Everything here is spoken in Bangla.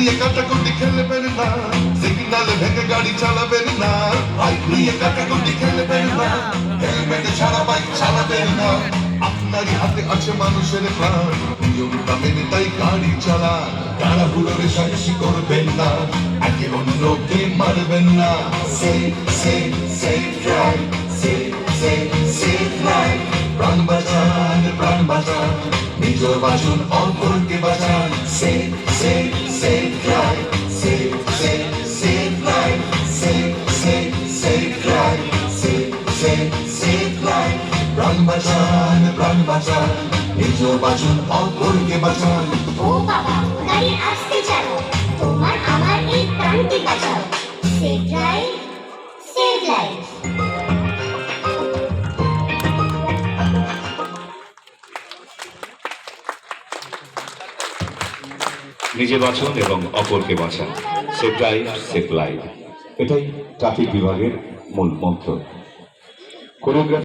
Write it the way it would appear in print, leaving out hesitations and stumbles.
নিয়ে কাটাকুটি খেলবেন না, সিগনালে ভেঙে গাড়ি চালাবেন না। বাইক নিয়ে কাটাকুটি খেলবেন না, হেলমেটে ছাড়া বাইক চালাবেন না। আপনারই হাতে আছে মানুষের প্রাণ, নিয়মটা মেনে তাই গাড়ি চালান। তাড়াহুড়ো রেষারেষি করবেন না, একে অন্যকে মারবেন না। Safe safe safe drive, safe safe safe life. প্রাণ বাঁচান, প্রাণ বাঁচান, নিজের বাঁচুন, অপরকে বাঁচান। Safe safe safe drive, safe safe safe life. Safe safe safe drive, safe safe safe life. প্রাণ বাঁচান, প্রাণ বাঁচান, নিজের বাঁচুন, অপরকে বাঁচান। ও বাবা, গাড়ি আস্তে চালাও, তোমার আমার এই প্রাণকে বাঁচাও। Safe drive, save life. নিজে বাঁচুন এবং অপরকে বাঁচান। সেফ ড্রাইভ, সেফ লাইফ, এটাই ট্রাফিক বিভাগের মূল মন্ত্র। কোরিওগ্রাফি